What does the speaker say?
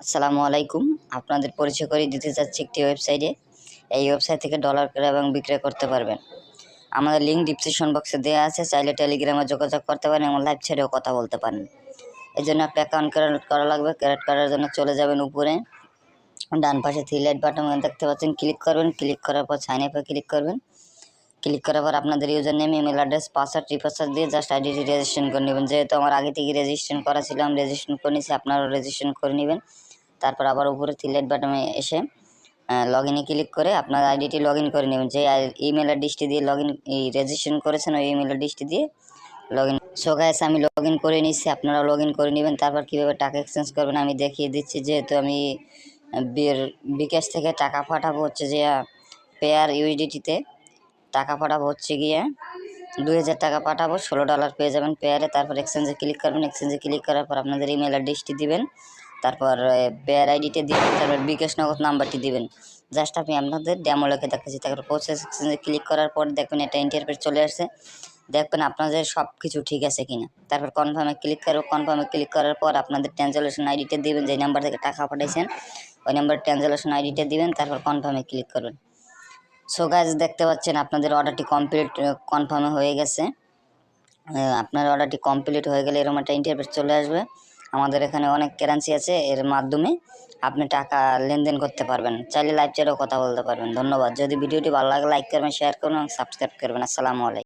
আসসালামু আলাইকুম। আপনাদের পরিচয় করিয়ে দিতে চাচ্ছি একটি ওয়েবসাইটে। এই ওয়েবসাইট থেকে ডলার ক্রয় এবং বিক্রয় করতে পারবেন। আমাদের লিঙ্ক ডিসক্রিপশন বক্সে দেওয়া আছে, চাইলে টেলিগ্রামে যোগাযোগ করতে পারেন এবং লাইভ ছেড়েও কথা বলতে পারেন। এই জন্য একটা অ্যাকাউন্ট ক্রিয়েট করা লাগবে। ক্রিয়েট করার জন্য চলে যাবেন উপরে, ডান পাশে থ্রি লাইট বাটন দেখতে পাচ্ছেন, ক্লিক করবেন। ক্লিক করার পর সাইন আপে ক্লিক করবেন। ক্লিক করার পর আপনাদের user name, email address, password, re-password দিয়ে জাস্ট আইডিটি রেজিস্ট্রেশন করে নেবেন। যেহেতু আমার আগে থেকে রেজিস্ট্রেশন করা ছিল, আমি রেজিস্ট্রেশন করে নিয়েছি, আপনারাও রেজিস্ট্রেশন করে নেবেন। তারপর আবার উপরে থ্রি লাইট বাটনে এসে লগ ইনে ক্লিক করে আপনার আইডিটি লগ ইন করে নেবেন। যে ইমেল অ্যাড্রেসটি দিয়ে রেজিস্ট্রেশন করেছেন ওই ইমেল অ্যাড্রেসটি দিয়ে লগ ইন। সো গাইস, আমি লগ ইন করে নিচ্ছি, আপনারা লগ ইন করে নেবেন। তারপর কীভাবে টাকা এক্সচেঞ্জ করবেন আমি দেখিয়ে দিচ্ছি। যেহেতু আমি বিকাশ থেকে টাকা পাঠাবো হচ্ছে যে পেয়ার ইউএসডিটিতে টাকা পাঠাবো হচ্ছে গিয়ে 2000 টাকা পাঠাবো, $16 পেয়ে যাবেন পেয়ারে। তারপর এক্সচেঞ্জে ক্লিক করবেন। এক্সচেঞ্জে ক্লিক করার পর আপনাদের ইমেল অ্যাড্রেসটি দিবেন, তারপর পেয়ার আইডিতে দিবেন, তারপর বিকাশ নগদ নাম্বারটি দিবেন। জাস্ট আমি আপনাদের ডেমো লেখে দেখাচ্ছি। তারপর প্রসেস এক্সচেঞ্জে ক্লিক করার পর দেখবেন এটা ইন্টারফেস চলে আসছে। দেখবেন আপনাদের সব কিছু ঠিক আছে কিনা। তারপর কনফার্মে ক্লিক করবো। কনফার্মে ক্লিক করার পর আপনাদের ট্রানজ্যাকশন আইডিটা দিবেন, যে নাম্বার থেকে টাকা পাঠাইছেন ওই নাম্বার ট্রানজ্যাকশন আইডিটা দিবেন। তারপর কনফার্মে ক্লিক করবেন। সো গাইস, দেখতে পাচ্ছেন আপনাদের অর্ডারটি কনফার্ম হয়ে গেছে। আপনার অর্ডারটি কমপ্লিট হয়ে গেলে এরকম একটা ইন্টারফেস চলে আসবে। আমাদের এখানে অনেক কারেন্সি আছে, এর মাধ্যমে আপনি টাকা লেনদেন করতে পারবেন। চাইলে লাইভ চ্যাটেও কথা বলতে পারবেন। ধন্যবাদ। যদি ভিডিওটি ভালো লাগে লাইক করবেন, শেয়ার করবেন এবং সাবস্ক্রাইব করবেন। আসসালামু আলাইকুম।